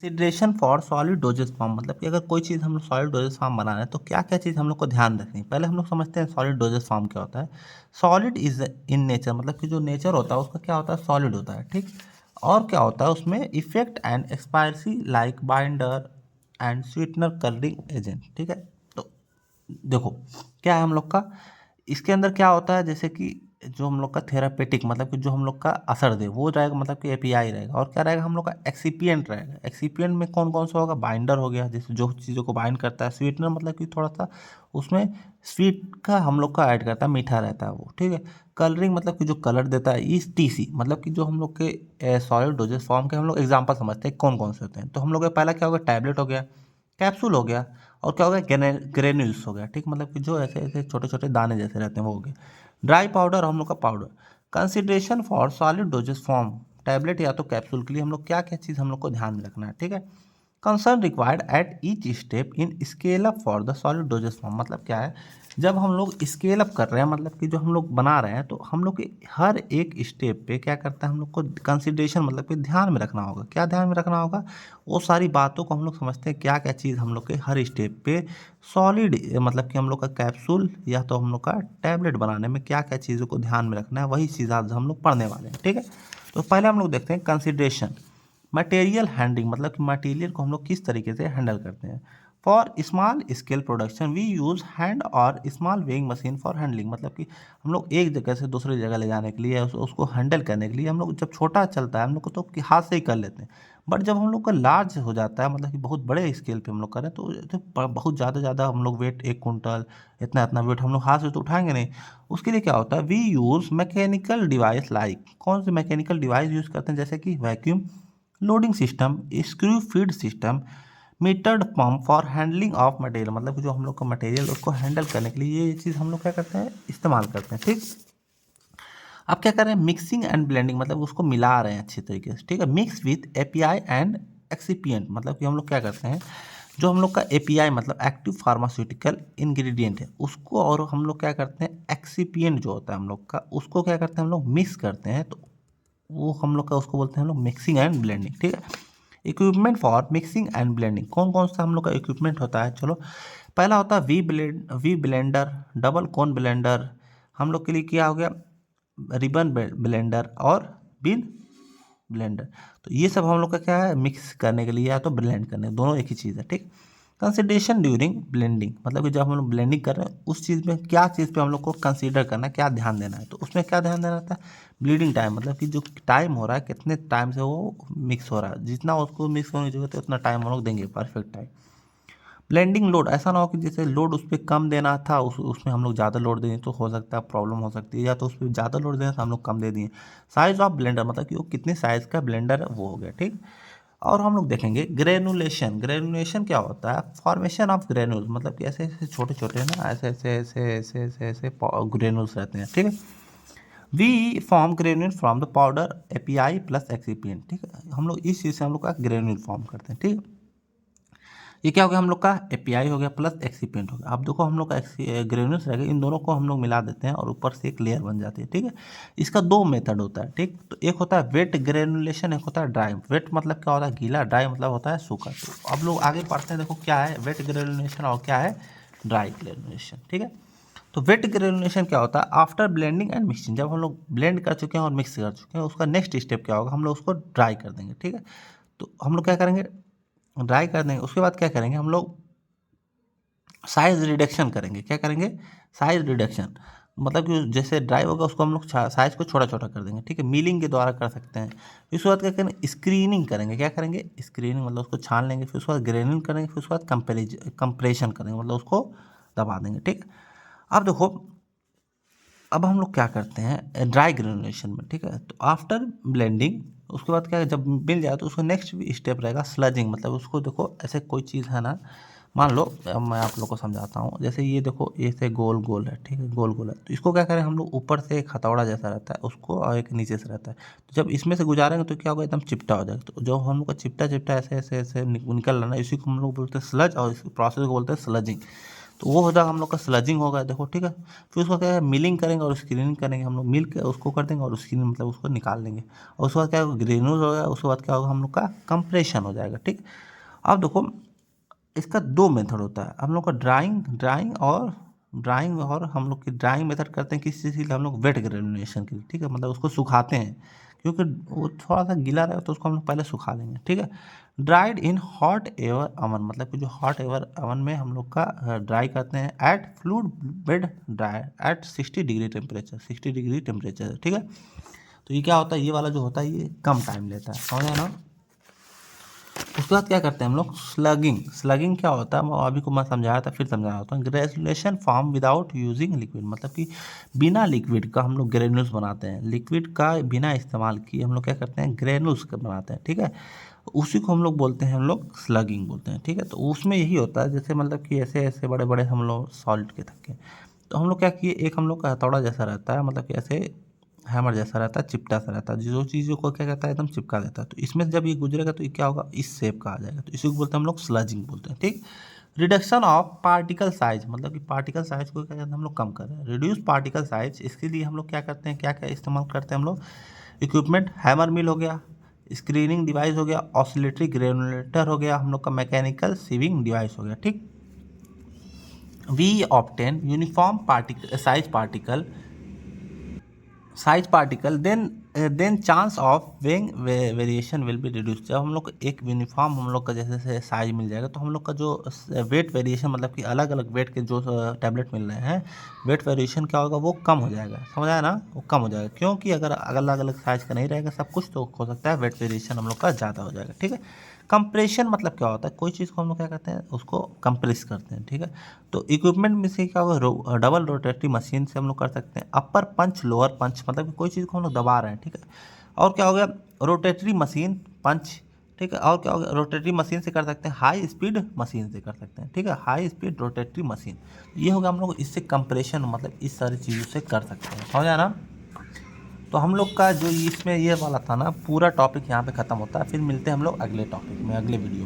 Consideration for solid doses form मतलब कि अगर कोई चीज़ हम लोग सॉलिड डोजेस फॉर्म बना रहे हैं तो क्या क्या चीज़ हम लोग को ध्यान रखनी है। पहले हम लोग समझते हैं सॉलिड डोजेस फॉर्म क्या होता है। सॉलिड इज इन नेचर मतलब कि जो नेचर होता है उसका क्या होता है, सॉलिड होता है, ठीक। और क्या होता है उसमें effect and expiracy like binder and sweetener colouring agent, ठीक है। तो देखो क्या है हम लोग का, इसके अंदर क्या होता है, जैसे कि जो हम लोग का थेरापेटिक मतलब कि जो हम लोग का असर दे वो रहेगा, मतलब कि एपीआई रहेगा। और क्या रहेगा हम लोग का, एक्सीपिएंट रहेगा। एक्सीपिएंट में कौन कौन सा होगा, बाइंडर हो गया जैसे जो चीज़ों को बाइंड करता है। स्वीटनर मतलब कि थोड़ा सा उसमें स्वीट का हम लोग का ऐड करता है, मीठा रहता है वो, ठीक है। कलरिंग मतलब कि जो कलर देता है। ई टीसी मतलब कि जो हम लोग के सॉलिड डोजेस फॉर्म के हम लोग एग्जाम्पल समझते हैं कौन कौन से होते हैं। तो हम लोग का पहला क्या होगा, टैबलेट हो गया, कैप्सूल हो गया, और क्या हो गया, ग्रेन्यूल्स हो गया, ठीक। मतलब कि जो ऐसे ऐसे छोटे छोटे दाने जैसे रहते हैं वो हो गए। ड्राई पाउडर हम लोग का powder. Consideration for solid doses form, tablet या तो कैप्सूल के लिए हम लोग क्या क्या चीज़ हम लोग को ध्यान में रखना है, ठीक है। Concern required at each step in scale up for the solid doses form मतलब क्या है, जब हम लोग स्केल अप कर रहे हैं मतलब कि जो हम लोग बना रहे हैं तो हम लोग के हर एक स्टेप पे क्या करता है, हम लोग को कंसिडरेशन मतलब कि ध्यान में रखना होगा। क्या ध्यान में रखना होगा, वो सारी बातों को हम लोग समझते हैं क्या क्या चीज़ हम लोग के हर स्टेप पे सॉलिड मतलब कि हम लोग का कैप्सूल या तो हम लोग का टैबलेट बनाने में क्या क्या चीज़ों को ध्यान में रखना है, वही चीज़ आज हम लोग पढ़ने वाले हैं, ठीक है। तो पहले हम लोग देखते हैं कंसिडरेशन। मटेरियल हैंडलिंग मतलब कि मटेरियल को हम लोग किस तरीके से हैंडल करते हैं। For small scale production we use hand और small weighing machine for handling मतलब कि हम लोग एक जगह से दूसरी जगह ले जाने के लिए उसको हैंडल करने के लिए हम लोग, जब छोटा चलता है हम लोग को तो हाथ से ही कर लेते हैं। बट जब हम लोग का लार्ज हो जाता है मतलब कि बहुत बड़े स्केल पे हम लोग करें तो बहुत ज़्यादा ज़्यादा हम लोग वेट, 1 कुंटल इतना इतना वेट हम लोग हाथ से तो उठाएंगे नहीं। उसके लिए क्या होता है, we use mechanical device like, कौन से मैकेनिकल डिवाइस यूज़ करते हैं, जैसे कि vacuum loading system, screw feed system, metered pump for handling of material मतलब कि जो हम लोग का मटेरियल उसको हैंडल करने के लिए ये चीज़ हम लोग क्या करते हैं, इस्तेमाल करते हैं, ठीक। अब क्या कर रहे हैं, मिक्सिंग एंड ब्लेंडिंग मतलब उसको मिला रहे हैं अच्छी तरीके से, ठीक है। Mix with API and excipient मतलब कि हम लोग क्या करते हैं, जो हम लोग का एपीआई मतलब एक्टिव फार्मास्यूटिकल इंग्रेडिएंट है उसको, और हम लोग क्या करते हैं एक्सिपिएंट जो होता है हम लोग का उसको क्या करते हैं हम लोग मिक्स करते हैं। तो वो हम लोग का उसको बोलते हैं हम लोग मिक्सिंग एंड ब्लेंडिंग, ठीक है। Equipment for mixing and blending, कौन कौन सा हम लोग का इक्विपमेंट होता है, चलो। पहला होता है V blender, double cone blender, हम लोग के लिए क्या हो गया, रिबन ब्लेंडर और बिन ब्लेंडर। तो ये सब हम लोग का क्या है, मिक्स करने के लिए या तो ब्लेंड करने, दोनों एक ही चीज़ है, ठीक। कंसिडरेशन ड्यूरिंग ब्लेंडिंग मतलब कि जब हम लोग ब्लेंडिंग कर रहे हैं उस चीज़ में क्या चीज़ पे हम लोग को कंसीडर करना है, क्या ध्यान देना है। तो उसमें क्या ध्यान देना रहता है, ब्लीडिंग टाइम मतलब कि जो टाइम हो रहा है कितने टाइम से वो मिक्स हो रहा है, जितना उसको मिक्स होने की जरूरत है उतना टाइम हम लोग देंगे, परफेक्ट टाइम। ब्लेंडिंग लोड, ऐसा ना हो कि जैसे लोड उस पर कम देना था उसमें हम लोग ज़्यादा लोड दें तो हो सकता है प्रॉब्लम हो सकती है, या तो उस पर ज़्यादा लोड देना तो हम लोग कम दे दिए। साइज ऑफ ब्लेंडर मतलब कि वो कितने साइज़ का ब्लेंडर है वो हो गया, ठीक। और हम लोग देखेंगे ग्रेनुलेशन। ग्रेनुलेशन क्या होता है, फॉर्मेशन ऑफ ग्रेनुल्स मतलब कि ऐसे ऐसे छोटे छोटे ना ऐसे ऐसे ऐसे ऐसे ऐसे ऐसे ग्रेनुल्स रहते हैं, ठीक है। We form granule from the powder API plus excipient, ठीक है। हम लोग इस चीज़ से हम लोग का ग्रेन्यूल फॉर्म करते हैं, ठीक है। ये क्या हो गया हम लोग का, एपीआई हो गया प्लस एक्सीपिएंट हो गया। अब देखो हम लोग का ग्रेन्यूल्स रहेगा, इन दोनों को हम लोग मिला देते हैं और ऊपर से एक लेयर बन जाती है, ठीक है। इसका दो मेथड होता है, ठीक। तो एक होता है वेट ग्रेनुलेशन, एक होता है ड्राई। वेट मतलब क्या होता है, गीला, ड्राई मतलब होता है सूखा। तो अब लोग आगे पढ़ते हैं, देखो क्या है वेट ग्रेनुलेशन और क्या है ड्राई ग्रेनुलेशन, ठीक है। तो वेट ग्रेनुलेशन क्या होता है, आफ्टर ब्लेंडिंग एंड मिक्सिंग, जब हम लोग ब्लेंड कर चुके हैं और मिक्स कर चुके हैं उसका नेक्स्ट स्टेप क्या होगा, हम लोग उसको ड्राई कर देंगे, ठीक है। तो हम लोग क्या करेंगे, ड्राई कर देंगे, उसके बाद क्या करेंगे हम लोग साइज रिडक्शन करेंगे। क्या करेंगे, साइज रिडक्शन मतलब कि जैसे ड्राई होगा उसको हम लोग साइज को छोटा छोटा कर देंगे, ठीक है। मिलिंग के द्वारा कर सकते हैं। फिर उसके बाद क्या करेंगे, स्क्रीनिंग करेंगे। क्या करेंगे, स्क्रीनिंग मतलब उसको छान लेंगे, फिर उसके बाद ग्रेनिंग करेंगे, फिर उसके बाद कंप्रेशन करेंगे मतलब उसको दबा देंगे, ठीक। अब देखो, अब हम लोग क्या करते हैं ड्राई ग्रेनुलेशन में, ठीक है। तो आफ्टर ब्लेंडिंग उसके बाद क्या है, जब मिल जाए तो उसका नेक्स्ट स्टेप रहेगा स्लजिंग मतलब उसको देखो ऐसे कोई चीज़ है ना, मान लो अब मैं आप लोग को समझाता हूँ। जैसे ये देखो ऐसे गोल गोल है, ठीक है, गोल गोल है। तो इसको क्या करें हम लोग, ऊपर से एक हथौड़ा जैसा रहता है उसको और एक नीचे से रहता है। तो जब इसमें से गुजारेंगे तो क्या होगा, एकदम चिपटा हो जाएगा। तो जो हम लोग का चिपटा चिपटा ऐसे ऐसे ऐसे निकल रहा है ना, इसी को हम लोग बोलते हैं स्लज, और इस प्रोसेस को बोलते हैं स्लजिंग। तो वो हो जाएगा हम लोग का स्लजिंग होगा, देखो ठीक है। फिर उसको क्या है, मिलिंग करेंगे और स्क्रीनिंग करेंगे, हम लोग मिल के उसको कर देंगे और स्क्रीन मतलब उसको निकाल लेंगे। और उसके बाद क्या होगा, ग्रेन्यूल्स हो गया, उसके बाद क्या होगा हम लोग का कंप्रेशन हो जाएगा, ठीक। अब देखो इसका दो मेथड होता है हम लोग का, ड्राइंग और हम लोग की ड्राइंग मेथड करते हैं किस चीज़ के लिए, हम लोग वेट ग्रेनुलेशन के लिए, ठीक है। मतलब उसको सुखाते हैं क्योंकि वो थोड़ा सा गीला रहेगा तो उसको हम लोग पहले सुखा लेंगे, ठीक है। Dried in hot air oven, मतलब कि जो हॉट एयर अवन में हम लोग का ड्राई करते हैं at fluid bed dry at 60 degree temperature, 60 degree temperature, ठीक है। तो ये क्या होता है, ये वाला जो होता है ये कम टाइम लेता है, समझ आया ना। उसके बाद क्या करते हैं हम लोग, स्लगिंग। स्लगिंग क्या होता है, मैं अभी को मैं समझाया था फिर समझा होता हूँ। Granulation form without using liquid, मतलब कि बिना लिक्विड का हम लोग ग्रेनुल्स बनाते हैं। लिक्विड का बिना इस्तेमाल किए हम लोग क्या करते हैं, ग्रेनुल्स का बनाते हैं, ठीक है। उसी को हम लोग बोलते हैं, हम लोग स्लगिंग बोलते हैं, ठीक है। तो उसमें यही होता है जैसे मतलब कि ऐसे ऐसे बड़े बड़े हम लोग सॉल्ट के थक्के, तो हम लोग क्या किए, एक हम लोग का हथौड़ा जैसा रहता है, मतलब कि ऐसे हैमर जैसा रहता है, चिपटा सा रहता है, जो चीज़ों को क्या कहता है एकदम चिपका देता है। तो इसमें से जब ये गुजरेगा तो ये क्या होगा, इस शेप का आ जाएगा, तो इसी को बोलते हैं हम लोग स्लजिंग बोलते हैं, ठीक। रिडक्शन ऑफ पार्टिकल साइज, मतलब कि पार्टिकल साइज को क्या कहते हैं हम लोग कम कर रहे हैं, रिड्यूस पार्टिकल साइज। इसके लिए हम लोग क्या करते हैं, क्या क्या इस्तेमाल करते हैं हम लोग, इक्विपमेंट, हैमर मिल हो गया, स्क्रीनिंग डिवाइस हो गया, ऑसिलेटरी ग्रेनुलेटर हो गया, हम लोग का मैकेनिकल सीविंग डिवाइस हो गया, ठीक। We obtain uniform particle size particle, then chance of weighing variation will be reduce. जब हम लोग को एक यूनिफॉर्म हम लोग का जैसे जैसे साइज मिल जाएगा तो हम लोग का जो वेट वेरिएशन, मतलब कि अलग अलग वेट के जो टैबलेट मिल रहे हैं, वेट वेरिएशन क्या होगा, वो कम हो जाएगा, समझ आया ना। वो कम हो जाएगा क्योंकि अगर अलग अलग साइज का नहीं रहेगा सब कुछ, तो हो सकता है वेट वेरिएशन हम लोग का ज़्यादा हो जाएगा, ठीक है। कंप्रेशन मतलब क्या होता है, कोई चीज़ को हम लोग क्या कहते हैं, उसको कंप्रेस करते हैं, ठीक है। तो इक्विपमेंट में से क्या होगा, डबल रोटेटरी मशीन से हम लोग कर सकते हैं अपर पंच लोअर पंच, मतलब कि कोई चीज़ को हम लोग दबा रहे हैं, ठीक है। और क्या हो गया, रोटेटरी मशीन पंच, ठीक है। और क्या हो गया, रोटेटरी मशीन से कर सकते हैं, हाई स्पीड मशीन से कर सकते हैं, ठीक है, हाई स्पीड रोटेटरी मशीन। ये हो गया हम लोग इससे कंप्रेशन, मतलब इस सारी चीज़ों से कर सकते हैं, समझ आया ना। तो हम लोग का जो इसमें ये वाला था ना, पूरा टॉपिक यहाँ पे ख़त्म होता है। फिर मिलते हैं हम लोग अगले टॉपिक में, अगले वीडियो में।